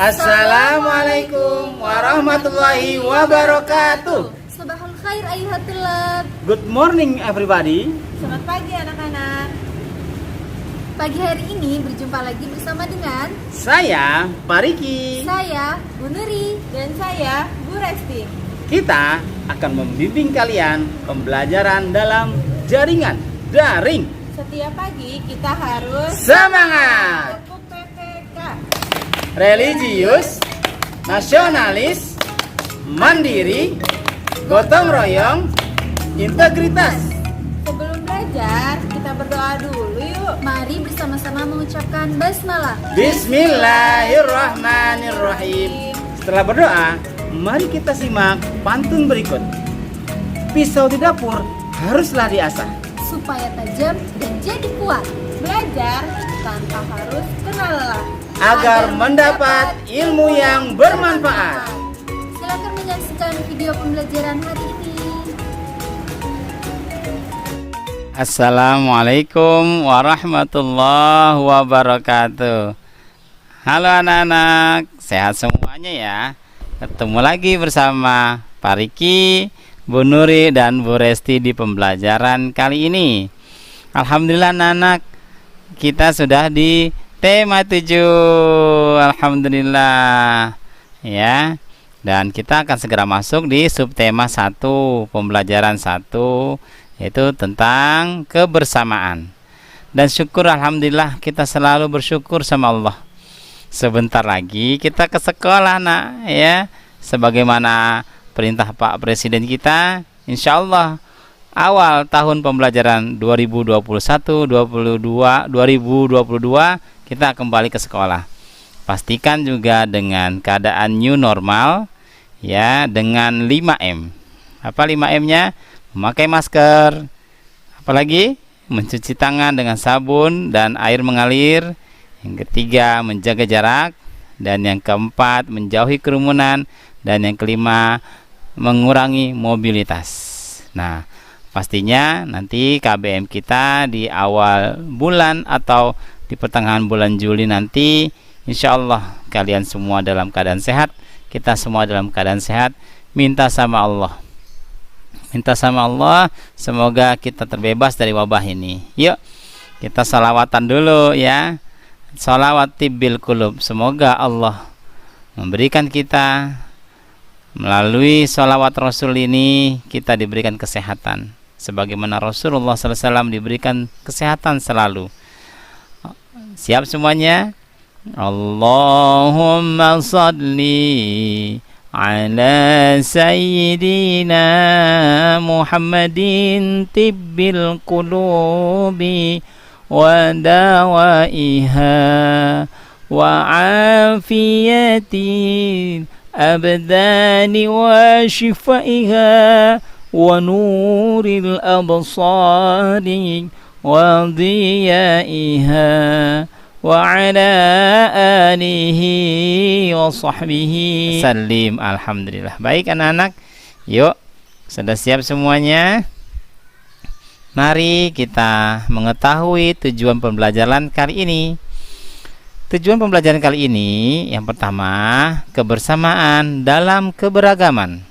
Assalamualaikum warahmatullahi wabarakatuh. Sabahul khair ayuhat tulab. Good morning everybody. Selamat pagi anak-anak. Pagi hari ini berjumpa lagi bersama dengan Saya Pak Riki. saya Bu Nuri. Dan saya Bu Resti. Kita akan membimbing kalian pembelajaran dalam jaringan daring. Setiap pagi kita harus Semangat! untuk PPK. Religius, nasionalis, mandiri, gotong royong, integritas. Sebelum belajar, kita berdoa dulu yuk. Mari bersama-sama mengucapkan basmalah. Bismillahirrahmanirrahim. Setelah berdoa, mari kita simak pantun berikut. Pisau di dapur haruslah diasah. Supaya tajam dan jadi kuat. Belajar tanpa harus kenal lelah. Agar mendapat ilmu yang bermanfaat. Silakan menyaksikan video pembelajaran hari ini. Assalamualaikum warahmatullahi wabarakatuh. Halo anak-anak, sehat semuanya ya. Ketemu lagi bersama Pak Riki, Bu Nuri, dan Bu Resti di pembelajaran kali ini. Alhamdulillah anak-anak, kita sudah di tema 7. Alhamdulillah ya. Dan kita akan segera masuk di subtema 1, pembelajaran 1, yaitu tentang kebersamaan. Dan syukur alhamdulillah, kita selalu bersyukur sama Allah. Sebentar lagi kita ke sekolah nak ya. Sebagaimana perintah Pak Presiden kita, insya Allah awal tahun pembelajaran 2021-2022 kita kembali ke sekolah. Pastikan juga dengan keadaan new normal ya, dengan 5M. Apa 5M-nya? Memakai masker, apalagi mencuci tangan dengan sabun dan air mengalir. Yang ketiga, menjaga jarak. Dan yang keempat, menjauhi kerumunan. Dan yang kelima, mengurangi mobilitas. Nah, pastinya nanti KBM kita di awal bulan atau di pertengahan bulan Juli nanti, insya Allah kalian semua dalam keadaan sehat, kita semua dalam keadaan sehat. Minta sama Allah, semoga kita terbebas dari wabah ini. Yuk kita salawatan dulu ya. Salawat tibbil qulub, semoga Allah memberikan kita melalui salawat Rasul ini kita diberikan kesehatan, sebagaimana Rasulullah SAW diberikan kesehatan selalu. Siap semuanya? Allahumma salli ala sayyidina Muhammadin tibbil qulubi wa dawaiha wa afiyatil abdani wa shifaiha wa nuril absari wa diyaiha wa ala alihi wa sahbihi salim. Alhamdulillah. Baik anak-anak, yuk sudah siap semuanya? Mari kita mengetahui tujuan pembelajaran kali ini. Tujuan pembelajaran kali ini yang pertama, kebersamaan dalam keberagaman.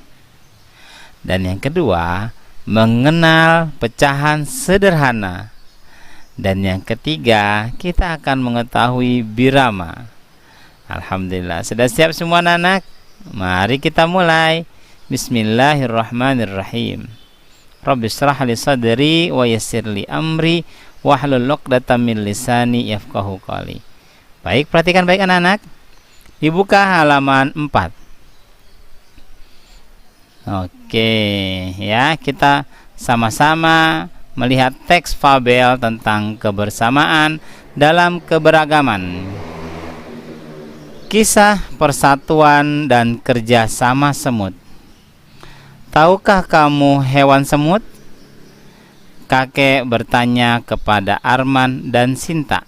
Dan yang kedua, mengenal pecahan sederhana. Dan yang ketiga, kita akan mengetahui birama. Alhamdulillah. Sudah siap semua anak-anak? Mari kita mulai. Bismillahirrahmanirrahim. Rabbi shrah li sadri wa yassir li amri wahlul 'uqdatam min lisani yafqahu qawli. Baik, perhatikan baik anak-anak. Dibuka halaman 4. Oke, ya, kita sama-sama melihat teks fabel tentang kebersamaan dalam keberagaman. Kisah persatuan dan kerjasama semut. Tahukah kamu hewan semut? Kakek bertanya kepada Arman dan Sinta.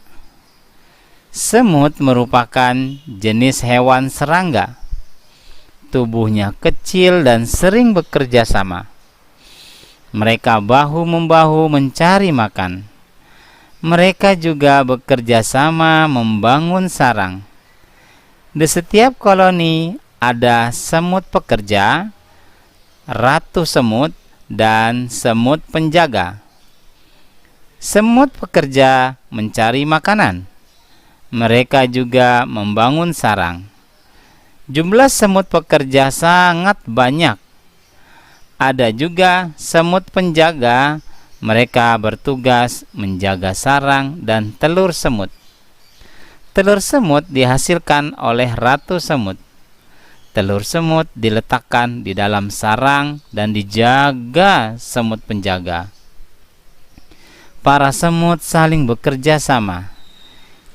Semut merupakan jenis hewan serangga. Tubuhnya kecil dan sering bekerja sama. Mereka bahu-membahu mencari makan. Mereka juga bekerja sama membangun sarang. Di setiap koloni ada semut pekerja, ratu semut, dan semut penjaga. Semut pekerja mencari makanan. Mereka juga membangun sarang. Jumlah semut pekerja sangat banyak. Ada juga semut penjaga. Mereka bertugas menjaga sarang dan telur semut. Telur semut dihasilkan oleh ratu semut. Telur semut diletakkan di dalam sarang dan dijaga semut penjaga. Para semut saling bekerja sama.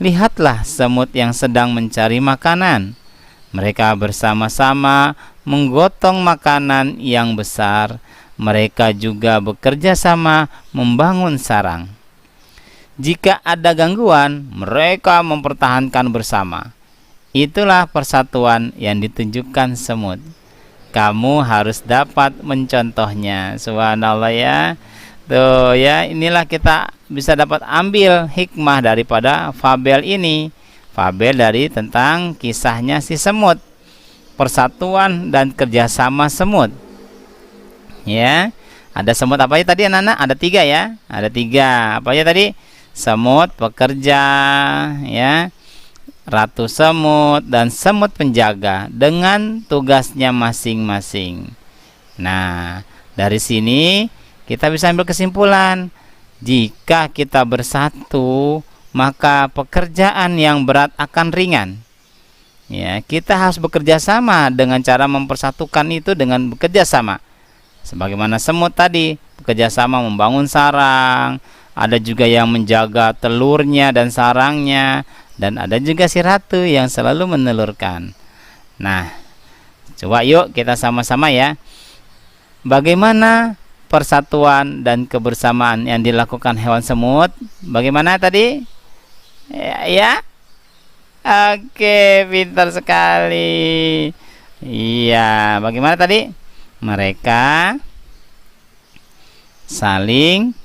Lihatlah semut yang sedang mencari makanan. Mereka bersama-sama menggotong makanan yang besar. Mereka juga bekerja sama membangun sarang. Jika ada gangguan, mereka mempertahankan bersama. Itulah persatuan yang ditunjukkan semut. Kamu harus dapat mencontohnya. Subhanallah ya. Tuh ya, inilah kita bisa dapat ambil hikmah daripada fabel ini. Fabel dari tentang kisahnya si semut. Persatuan dan kerjasama semut. Ya, ada semut apa ya tadi anak-anak? Ada 3 ya. Ada 3. Apa ya tadi? Semut pekerja, ya, ratu semut, dan semut penjaga dengan tugasnya masing-masing. Nah, dari sini kita bisa ambil kesimpulan. Jika kita bersatu, maka pekerjaan yang berat akan ringan. Ya, kita harus bekerja sama dengan cara mempersatukan itu dengan bekerja sama. Sebagaimana semut tadi, bekerja sama membangun sarang. Ada juga yang menjaga telurnya dan sarangnya. Dan ada juga si ratu yang selalu menelurkan. Nah, coba yuk kita sama-sama ya. Bagaimana persatuan dan kebersamaan yang dilakukan hewan semut? Bagaimana tadi? Ya? Oke, pintar sekali. Iya, bagaimana tadi? Mereka saling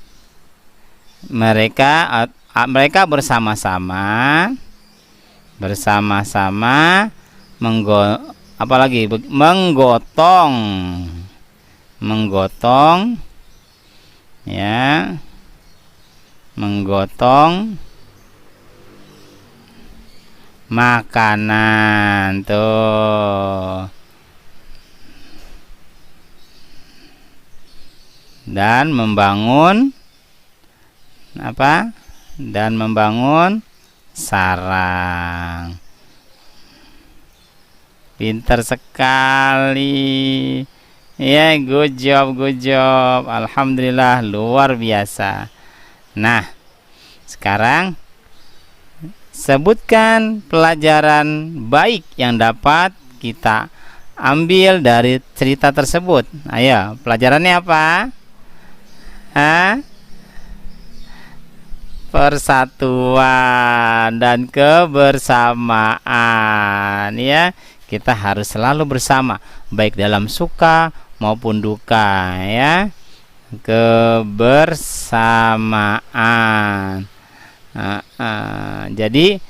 mereka bersama-sama menggotong ya, menggotong makanan tuh, dan membangun apa? Dan membangun sarang. Pintar sekali. Ya, good job, good job. Alhamdulillah, luar biasa. Nah, sekarang sebutkan pelajaran baik yang dapat kita ambil dari cerita tersebut. Ayo, pelajarannya apa? Persatuan dan kebersamaan ya. Kita harus selalu bersama, baik dalam suka maupun duka ya. Kebersamaan. Jadi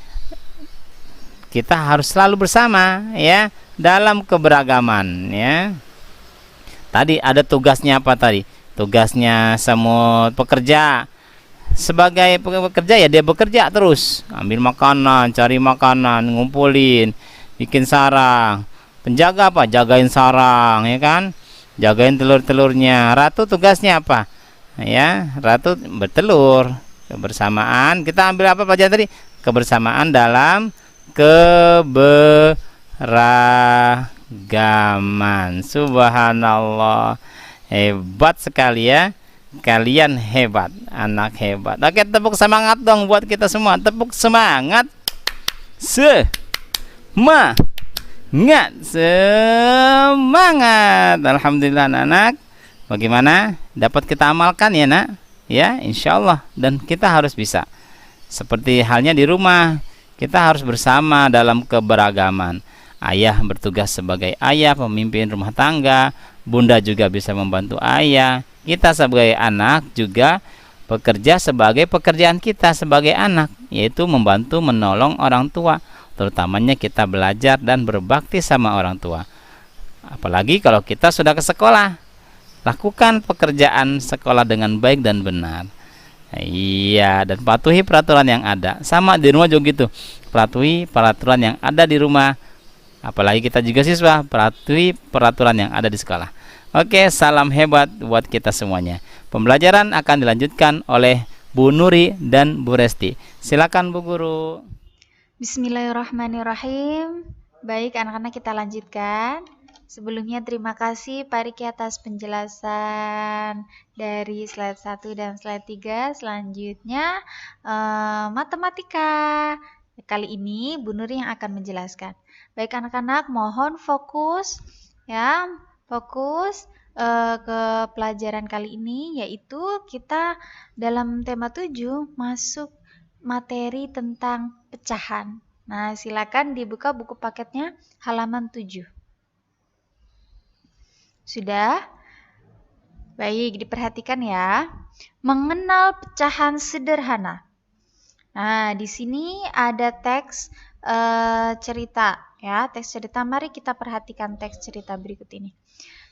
kita harus selalu bersama ya dalam keberagaman ya. Tadi ada tugasnya apa tadi? Tugasnya semut pekerja. Sebagai pekerja ya dia bekerja terus, ambil makanan, cari makanan, ngumpulin, bikin sarang. Penjaga apa? Jagain sarang ya kan, jagain telur-telurnya. Ratu tugasnya apa? Ya, ratu bertelur. Kebersamaan, kita ambil apa pelajaran tadi? Kebersamaan dalam keberagaman. Subhanallah, hebat sekali ya. Kalian hebat, anak hebat. Oke, tepuk semangat dong buat kita semua. Tepuk semangat. Semangat. Alhamdulillah anak-anak. Bagaimana? Dapat kita amalkan ya nak? Ya, insya Allah. Dan kita harus bisa. Seperti halnya di rumah, kita harus bersama dalam keberagaman. Ayah bertugas sebagai ayah, pemimpin rumah tangga. Bunda juga bisa membantu ayah. Kita sebagai anak juga bekerja sebagai pekerjaan kita sebagai anak, yaitu membantu menolong orang tua. terutamanya kita belajar dan berbakti sama orang tua. Apalagi kalau kita sudah ke sekolah, lakukan pekerjaan sekolah dengan baik dan benar. Iya, dan patuhi peraturan yang ada. Sama di rumah juga gitu, patuhi peraturan yang ada di rumah. Apalagi kita juga siswa, patuhi peraturan yang ada di sekolah. Oke, salam hebat buat kita semuanya. Pembelajaran akan dilanjutkan oleh Bu Nuri dan Bu Resti. Silakan Bu Guru. Bismillahirrahmanirrahim. Baik anak-anak, kita lanjutkan. Sebelumnya terima kasih Pak Riki atas penjelasan dari slide 1 dan slide 3. Selanjutnya matematika. Kali ini Bu Nuri yang akan menjelaskan. Baik anak-anak, mohon fokus ya, fokus ke pelajaran kali ini, yaitu kita dalam tema 7 masuk materi tentang pecahan. Nah, silakan dibuka buku paketnya halaman 7. Sudah? Baik, diperhatikan ya. Mengenal pecahan sederhana. Nah, di sini ada teks cerita ya, teks cerita. Mari kita perhatikan teks cerita berikut ini.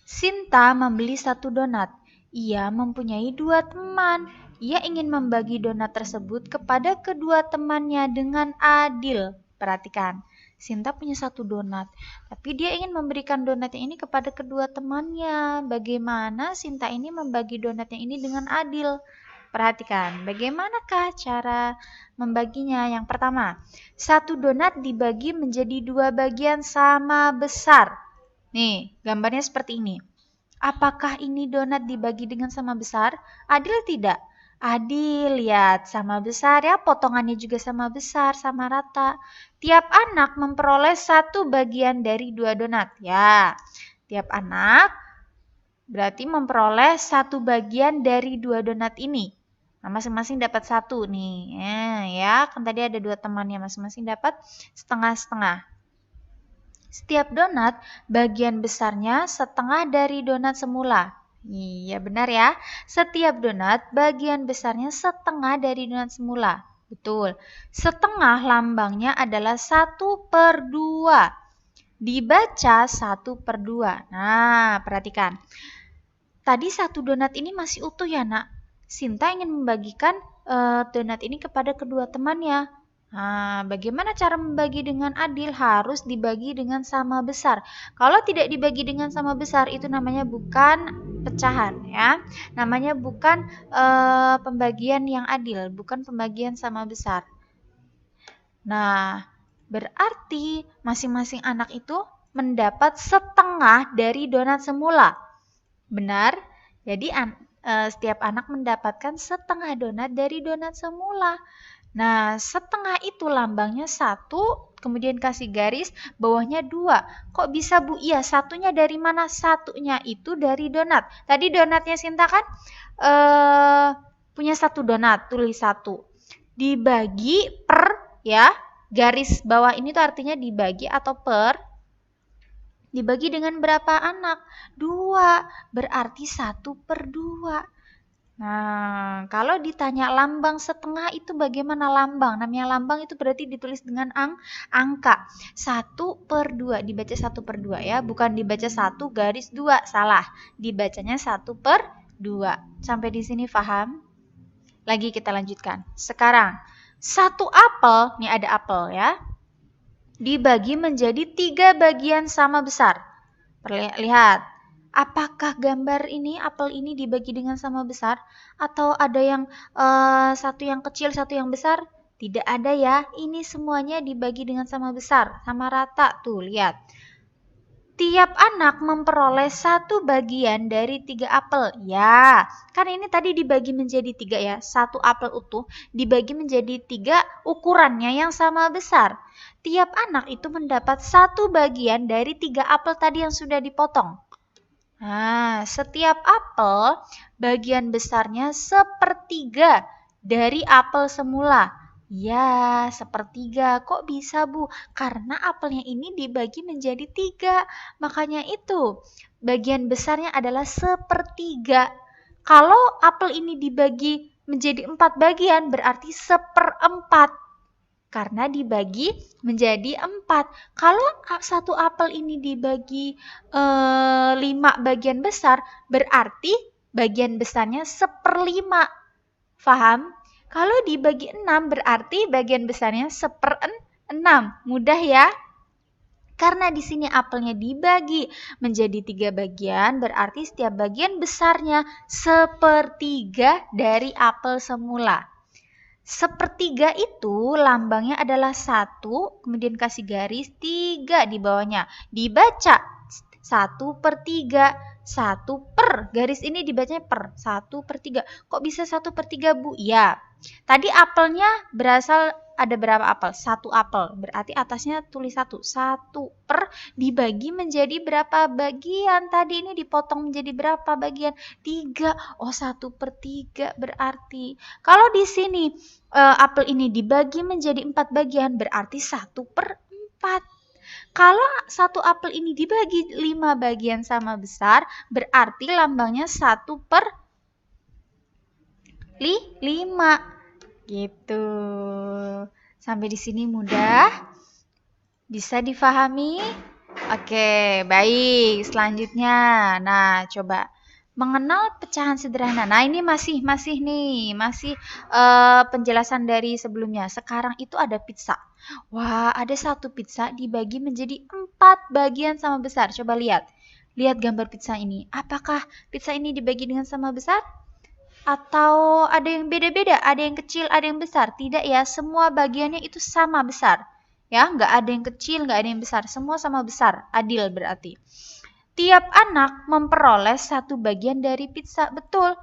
Sinta membeli 1 donat. Ia mempunyai 2 teman. Ia ingin membagi donat tersebut kepada kedua temannya dengan adil. Perhatikan, Sinta punya 1 donat, tapi dia ingin memberikan donatnya ini kepada kedua temannya. Bagaimana Sinta ini membagi donatnya ini dengan adil? Perhatikan, bagaimanakah cara membaginya? Yang pertama, 1 donat dibagi menjadi 2 bagian sama besar. Nih, gambarnya seperti ini. Apakah ini donat dibagi dengan sama besar? Adil tidak? Adil, lihat, sama besar ya, potongannya juga sama besar, sama rata. Tiap anak memperoleh 1 bagian dari 2 donat. Ya, tiap anak berarti memperoleh 1 bagian dari 2 donat ini. Nah, masing-masing dapat 1 nih. Ya, kan tadi ada 2 temannya, masing-masing dapat setengah-setengah. Setiap donat bagian besarnya setengah dari donat semula. Iya benar ya, setiap donat bagian besarnya setengah dari donat semula. Betul, setengah lambangnya adalah 1/2. Dibaca 1/2. Nah, perhatikan. Tadi 1 donat ini masih utuh ya nak. Sinta ingin membagikan donat ini kepada kedua temannya. Nah, bagaimana cara membagi dengan adil? Harus dibagi dengan sama besar. Kalau tidak dibagi dengan sama besar, itu namanya bukan pecahan ya. Namanya bukan pembagian yang adil, bukan pembagian sama besar. Nah, berarti masing-masing anak itu mendapat setengah dari donat semula. Benar? Jadi setiap anak mendapatkan setengah donat dari donat semula. Nah, setengah itu lambangnya 1, kemudian kasih garis, bawahnya 2. Kok bisa Bu? Iya, satunya dari mana? Satunya itu dari donat. Tadi donatnya Sinta kan punya 1 donat, tulis 1. Dibagi per, ya, garis bawah ini tuh artinya dibagi atau per. Dibagi dengan berapa anak? 2, berarti 1/2. Nah, kalau ditanya lambang setengah itu bagaimana lambang? Namanya lambang itu berarti ditulis dengan angka. 1/2, dibaca 1/2 ya, bukan dibaca 1 garis 2, salah. Dibacanya 1/2. Sampai di sini paham? Lagi kita lanjutkan. Sekarang, 1 apel, nih ada apel ya, dibagi menjadi 3 bagian sama besar. Lihat. Apakah gambar ini, apel ini dibagi dengan sama besar? Atau ada yang satu yang kecil, satu yang besar? Tidak ada ya, ini semuanya dibagi dengan sama besar, sama rata. Tuh, lihat. Tiap anak memperoleh 1 bagian dari 3 apel. Ya, kan ini tadi dibagi menjadi 3 ya. 1 apel utuh dibagi menjadi 3 ukurannya yang sama besar. Tiap anak itu mendapat 1 bagian dari 3 apel tadi yang sudah dipotong. Nah, setiap apel bagian besarnya 1/3 dari apel semula. Ya, 1/3. Kok bisa Bu? Karena apelnya ini dibagi menjadi 3. Makanya itu, bagian besarnya adalah 1/3. Kalau apel ini dibagi menjadi 4 bagian, berarti 1/4. Karena dibagi menjadi 4. Kalau satu apel ini dibagi 5 bagian besar, berarti bagian besarnya 1/5. Paham? Kalau dibagi 6 berarti bagian besarnya 1/6. Mudah ya? Karena di sini apelnya dibagi menjadi 3 bagian, berarti setiap bagian besarnya 1/3 dari apel semula. 1/3 itu lambangnya adalah 1, kemudian kasih garis 3 di bawahnya. Dibaca 1/3. 1 per, garis ini dibacanya per, 1/3. Kok bisa 1/3 Bu? Ya, tadi apelnya berasal ada berapa apel? 1 apel, berarti atasnya tulis 1. 1 per dibagi menjadi berapa bagian? Tadi ini dipotong menjadi berapa bagian? 3. Oh, 1/3 berarti. Kalau di sini apel ini dibagi menjadi 4 bagian, berarti 1/4. Kalau satu apel ini dibagi 5 bagian sama besar, berarti lambangnya 1/5. Gitu. Sampai di sini mudah? Bisa difahami? Oke, baik. Selanjutnya, nah coba mengenal pecahan sederhana. Nah, ini masih penjelasan dari sebelumnya. Sekarang itu ada pizza. Wah, ada satu pizza dibagi menjadi 4 bagian sama besar. Coba lihat. Lihat gambar pizza ini. Apakah pizza ini dibagi dengan sama besar? Atau ada yang beda-beda? Ada yang kecil, ada yang besar? Tidak ya, semua bagiannya itu sama besar. Ya, nggak ada yang kecil, nggak ada yang besar. Semua sama besar. Adil berarti. Tiap anak memperoleh 1 bagian dari pizza. Betul.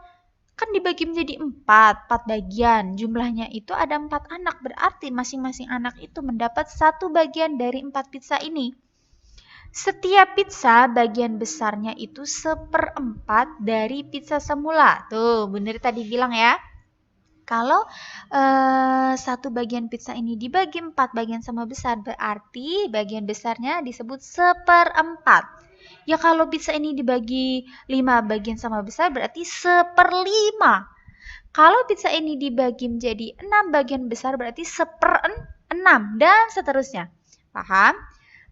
Kan dibagi menjadi 4 bagian. Jumlahnya itu ada 4 anak. Berarti masing-masing anak itu mendapat 1 bagian dari 4 pizza ini. Setiap pizza bagian besarnya itu 1/4 dari pizza semula. Tuh, bener tadi bilang ya. Kalau 1 bagian pizza ini dibagi 4 bagian sama besar, berarti bagian besarnya disebut 1/4. Ya kalau pizza ini dibagi 5 bagian sama besar berarti 1/5. Kalau pizza ini dibagi menjadi 6 bagian besar berarti 1/6 dan seterusnya. Paham?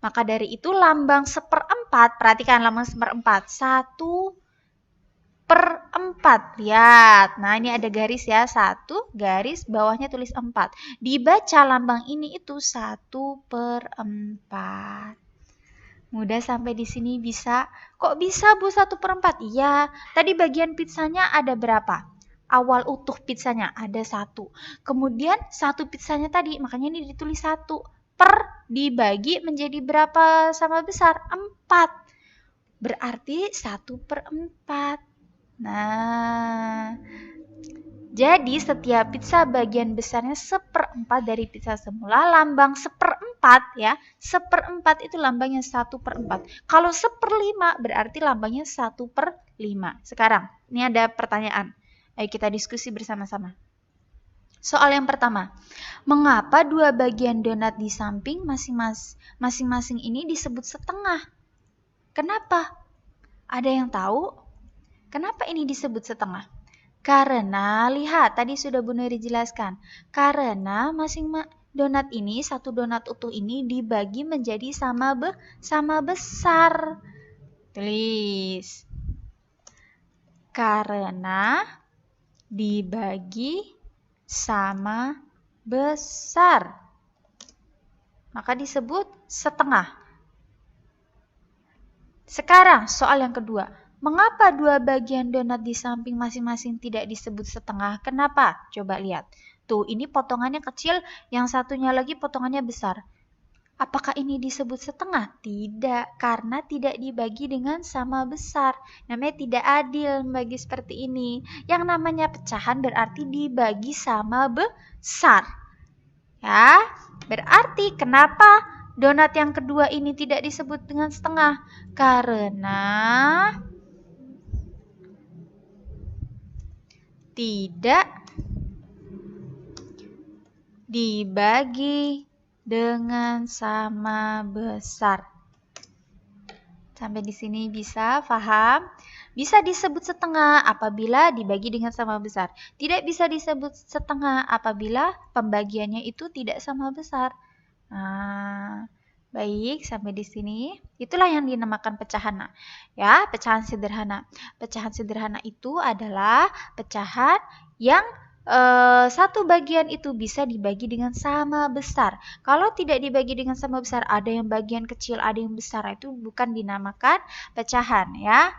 Maka dari itu lambang 1/4, perhatikan lambang 1/4. 1/4. Lihat. Nah, ini ada garis ya. 1 garis bawahnya tulis 4. Dibaca lambang ini itu 1/4. Mudah sampai di sini bisa. Kok bisa Bu 1/4? Iya, tadi bagian pizzanya ada berapa? Awal utuh pizzanya ada 1. Kemudian 1 pizzanya tadi, makanya ini ditulis 1. Per dibagi menjadi berapa sama besar? 4. Berarti 1/4. Nah, jadi setiap pizza bagian besarnya 1/4 dari pizza semula. Lambang 1/4 ya. 1/4 itu lambangnya 1/4. Kalau 1/5 berarti lambangnya 1/5. Sekarang, ini ada pertanyaan. Ayo kita diskusi bersama-sama. Soal yang pertama. Mengapa 2 bagian donat di samping masing-masing ini disebut setengah? Kenapa? Ada yang tahu? Kenapa ini disebut setengah? Karena, lihat, tadi sudah Bu Nuri jelaskan. Karena donat ini, satu donat utuh ini dibagi menjadi sama besar. Tulis. Karena dibagi sama besar. Maka disebut setengah. Sekarang, soal yang kedua. Mengapa 2 bagian donat di samping masing-masing tidak disebut setengah? Kenapa? Coba lihat. Tuh, ini potongannya kecil, yang satunya lagi potongannya besar. Apakah ini disebut setengah? Tidak, karena tidak dibagi dengan sama besar. Namanya tidak adil membagi seperti ini. Yang namanya pecahan berarti dibagi sama besar. Ya, berarti kenapa donat yang kedua ini tidak disebut dengan setengah? Karena tidak dibagi dengan sama besar. Sampai di sini bisa paham? Bisa disebut setengah apabila dibagi dengan sama besar. Tidak bisa disebut setengah apabila pembagiannya itu tidak sama besar. Nah, baik, sampai di sini. Itulah yang dinamakan pecahan. Nah, ya, pecahan sederhana. Pecahan sederhana itu adalah pecahan yang satu bagian itu bisa dibagi dengan sama besar. Kalau tidak dibagi dengan sama besar, ada yang bagian kecil, ada yang besar, itu bukan dinamakan pecahan ya.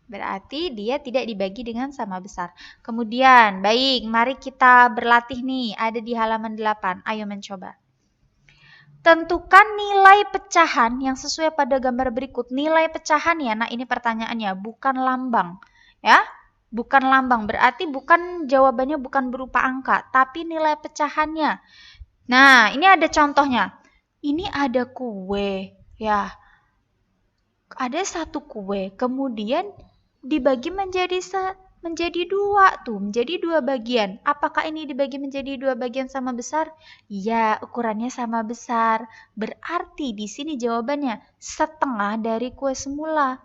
Berarti dia tidak dibagi dengan sama besar. Kemudian, baik, mari kita berlatih nih. Ada di halaman 8. Ayo mencoba. Tentukan nilai pecahan yang sesuai pada gambar berikut. Nilai pecahan ya, nah ini pertanyaannya, bukan lambang. Ya, bukan lambang, berarti bukan jawabannya bukan berupa angka, tapi nilai pecahannya. Nah, ini ada contohnya. Ini ada kue, ya. Ada satu kue, kemudian dibagi menjadi dua tuh, menjadi dua bagian. Apakah ini dibagi menjadi dua bagian sama besar? Ya, ukurannya sama besar. Berarti di sini jawabannya setengah dari kue semula.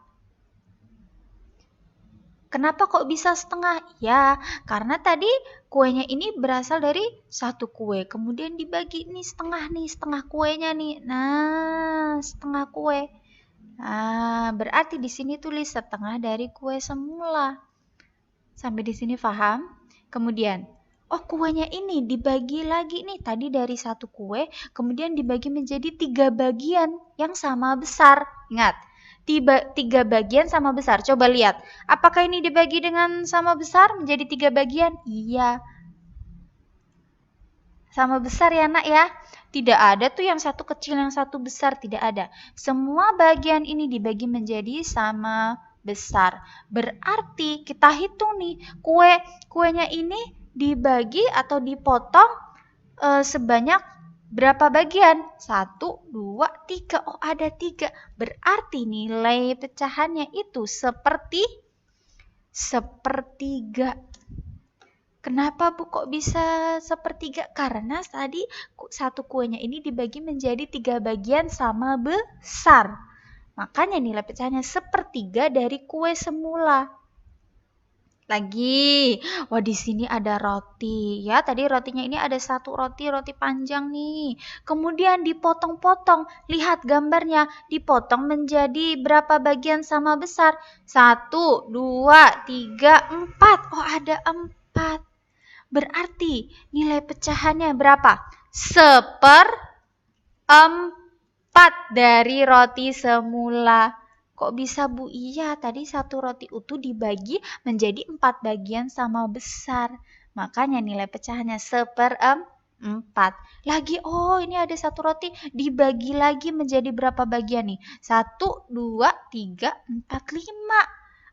Kenapa kok bisa setengah? Ya, karena tadi kuenya ini berasal dari satu kue, kemudian dibagi nih, setengah kuenya nih. Nah, setengah kue. Nah, berarti di sini tulis setengah dari kue semula. Sampai di sini paham? Kemudian, oh kuenya ini dibagi lagi nih. Tadi dari satu kue, kemudian dibagi menjadi 3 bagian yang sama besar. Ingat, 3 bagian sama besar. Coba lihat, apakah ini dibagi dengan sama besar menjadi 3 bagian? Iya. Sama besar ya nak ya. Tidak ada tuh yang satu kecil, yang satu besar. Tidak ada. Semua bagian ini dibagi menjadi sama besar. Berarti kita hitung nih, kuenya ini dibagi atau dipotong sebanyak berapa bagian? 1, 2, 3. Oh ada 3. Berarti nilai pecahannya itu sepertiga. Kenapa Bu kok bisa sepertiga? Karena tadi satu kuenya ini dibagi menjadi 3 bagian sama besar. Makanya nilai pecahannya sepertiga dari kue semula. Lagi, wah di sini ada roti ya. Tadi rotinya ini ada satu roti panjang nih. Kemudian dipotong-potong. Lihat gambarnya, dipotong menjadi berapa bagian sama besar? 1, 2, 3, 4. Oh ada 4. Berarti nilai pecahannya berapa? 1/4 dari roti semula. Kok bisa Bu? Iya, tadi satu roti utuh dibagi menjadi 4 bagian sama besar. Makanya nilai pecahannya 1/4. Lagi, oh ini ada satu roti dibagi lagi menjadi berapa bagian nih? 1, 2, 3, 4, 5.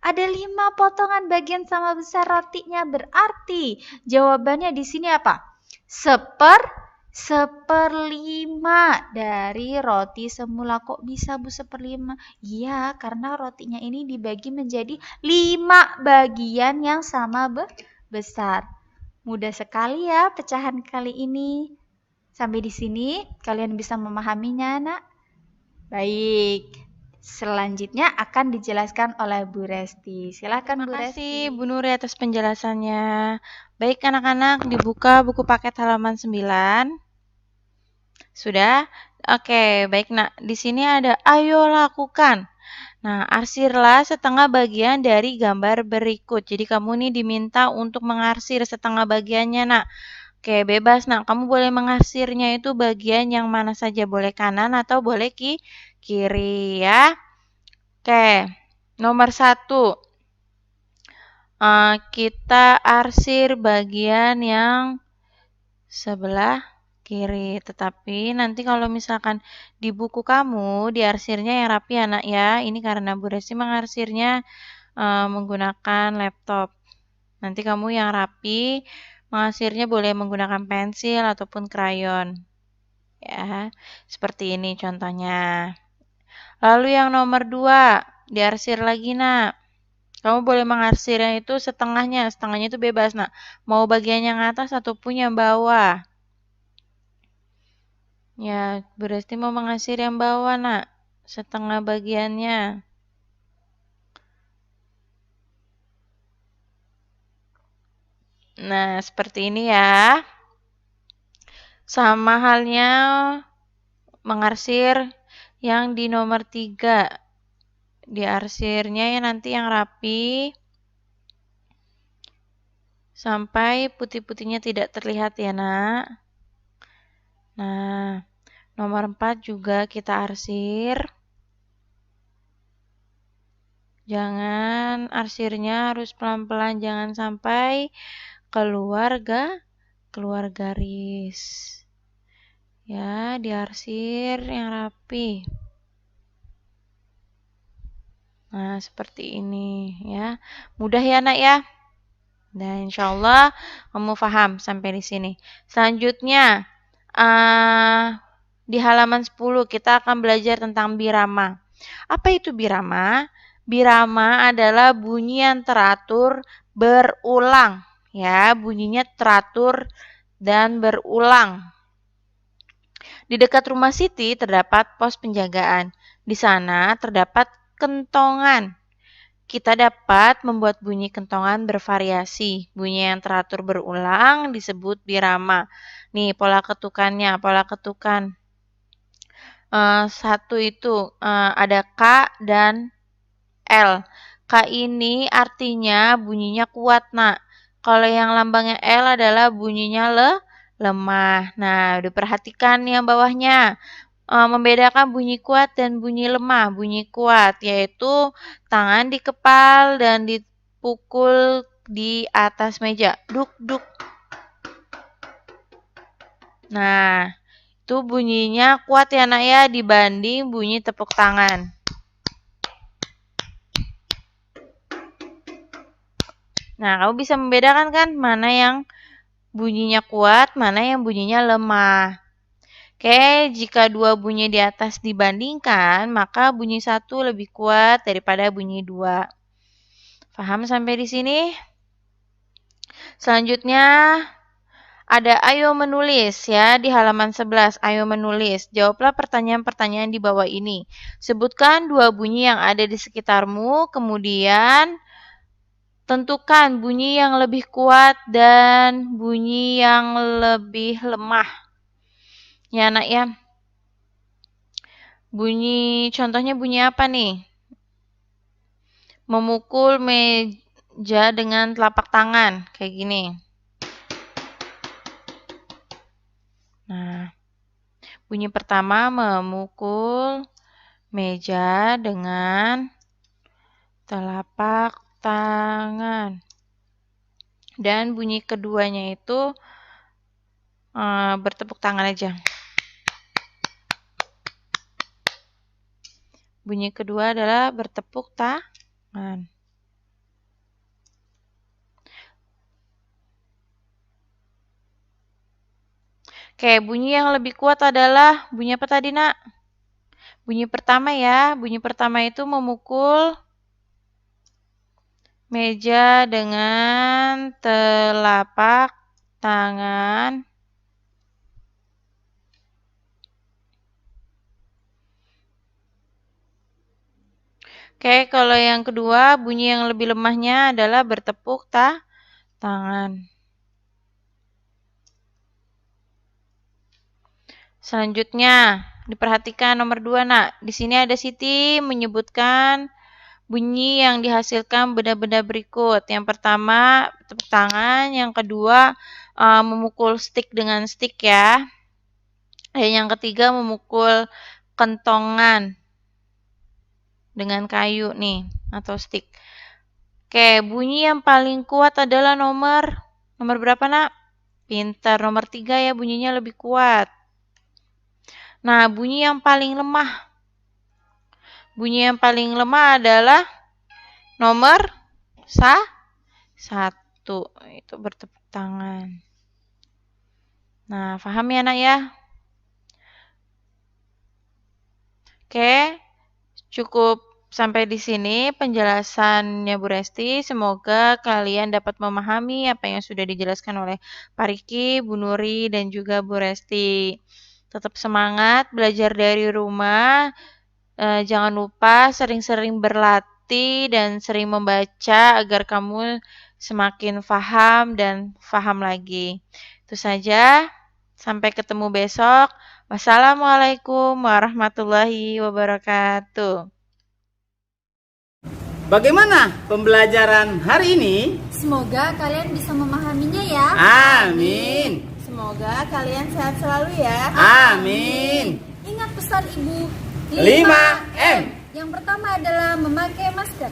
Ada 5 potongan bagian sama besar rotinya. Berarti jawabannya di sini apa? 1/5 dari roti semula. Kok bisa Bu 1/5? Iya, karena rotinya ini dibagi menjadi 5 bagian yang sama besar. Mudah sekali ya pecahan kali ini. Sampai di sini kalian bisa memahaminya, Nak? Baik. Selanjutnya akan dijelaskan oleh Bu Resti. Silakan Bu Terima Resti. kasih Bu Nuri atas penjelasannya. Baik anak-anak, dibuka buku paket halaman 9. Sudah? Oke, baik Nak. Di sini ada ayo lakukan. Nah, arsirlah setengah bagian dari gambar berikut. Jadi kamu nih diminta untuk mengarsir setengah bagiannya, Nak. Oke, bebas, Nak. Kamu boleh mengarsirnya itu bagian yang mana saja. Boleh kanan atau boleh kiri ya. Oke, nomor 1. Kita arsir bagian yang sebelah kiri. Tetapi nanti kalau misalkan di buku kamu diarsirnya yang rapi ya Nak ya. Ini karena Bu Resti mengarsirnya menggunakan laptop. Nanti kamu yang rapi mengarsirnya boleh menggunakan pensil ataupun krayon. Ya, seperti ini contohnya. Lalu yang nomor 2, diarsir lagi Nak. Kamu boleh mengarsirnya itu setengahnya itu bebas, Nak. Mau bagian yang atas ataupun yang bawah. Ya, Bu Resti mau mengarsir yang bawah, Nak. Setengah bagiannya. Nah, seperti ini ya. Sama halnya mengarsir yang di nomor 3. Diarsirnya ya nanti yang rapi sampai putih-putihnya tidak terlihat ya, Nak. Nah, nomor 4 juga kita arsir. Jangan arsirnya harus pelan-pelan, jangan sampai keluar garis. Ya, diarsir yang rapi. Nah, seperti ini ya. Mudah ya, Nak ya. Dan insya Allah kamu paham sampai di sini. Selanjutnya, di halaman 10 kita akan belajar tentang birama. Apa itu birama? Birama adalah bunyi yang teratur berulang. Ya, bunyinya teratur dan berulang. Di dekat rumah Siti terdapat pos penjagaan. Di sana terdapat kentongan. Kita dapat membuat bunyi kentongan bervariasi. Bunyi yang teratur berulang disebut birama. Nih, pola ketukannya, pola ketukan. Satu itu ada K dan L. K ini artinya bunyinya kuat, Nak. Kalau yang lambangnya L adalah bunyinya lemah. Nah, diperhatikan yang bawahnya. Membedakan bunyi kuat dan bunyi lemah. Bunyi kuat yaitu tangan dikepal dan dipukul di atas meja. Duk, duk. Nah, itu bunyinya kuat ya, Nak ya, dibanding bunyi tepuk tangan. Nah, kamu bisa membedakan kan mana yang bunyinya kuat, mana yang bunyinya lemah. Oke, jika dua bunyi di atas dibandingkan, maka bunyi satu lebih kuat daripada bunyi dua. Paham sampai di sini? Selanjutnya ada ayo menulis ya di halaman 11. Ayo menulis. Jawablah pertanyaan-pertanyaan di bawah ini. Sebutkan dua bunyi yang ada di sekitarmu, kemudian tentukan bunyi yang lebih kuat dan bunyi yang lebih lemah. Ya, Nak ya. Contohnya bunyi apa nih? Memukul meja dengan telapak tangan, kayak gini. Nah, bunyi pertama memukul meja dengan telapak tangan. Dan bunyi keduanya itu bertepuk tangan aja. Bunyi kedua adalah bertepuk tangan. Oke, bunyi yang lebih kuat adalah bunyi apa tadi, Nak? Bunyi pertama ya. Bunyi pertama itu memukul meja dengan telapak tangan. Oke, kalau yang kedua, bunyi yang lebih lemahnya adalah bertepuk tangan. Selanjutnya, diperhatikan nomor 2, Nak. Di sini ada Siti menyebutkan bunyi yang dihasilkan benda-benda berikut. Yang pertama, tepuk tangan. Yang kedua, memukul stick dengan stick ya. Dan yang ketiga, memukul kentongan dengan kayu nih atau stick. Oke, bunyi yang paling kuat adalah nomor berapa, Nak? Pintar, nomor 3 ya, bunyinya lebih kuat. Nah, bunyi yang paling lemah. Bunyi yang paling lemah adalah nomor 1. Itu bertepuk tangan. Nah, paham ya, Nak ya? Oke, cukup sampai di sini penjelasannya Bu Resti. Semoga kalian dapat memahami apa yang sudah dijelaskan oleh Pak Riki, Bu Nuri, dan juga Bu Resti. Tetap semangat belajar dari rumah. Jangan lupa sering-sering berlatih dan sering membaca agar kamu semakin faham dan faham lagi. Itu saja. Sampai ketemu besok. Wassalamualaikum warahmatullahi wabarakatuh. Bagaimana pembelajaran hari ini? Semoga kalian bisa memahaminya ya. Amin. Semoga kalian sehat selalu ya. Amin. Ingat pesan Ibu 5M. Yang pertama adalah memakai masker.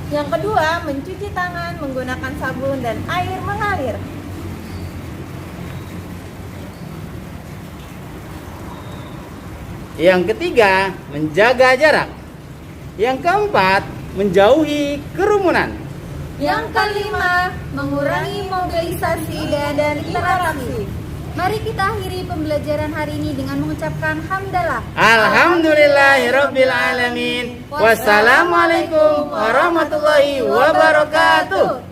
Yang kedua, mencuci tangan menggunakan sabun dan air mengalir. Yang ketiga, menjaga jarak. Yang keempat, menjauhi kerumunan. Yang kelima, mengurangi mobilisasi dan interaksi. Mari kita akhiri pembelajaran hari ini dengan mengucapkan hamdalah. Alhamdulillahirabbil alamin. Wassalamualaikum warahmatullahi wabarakatuh.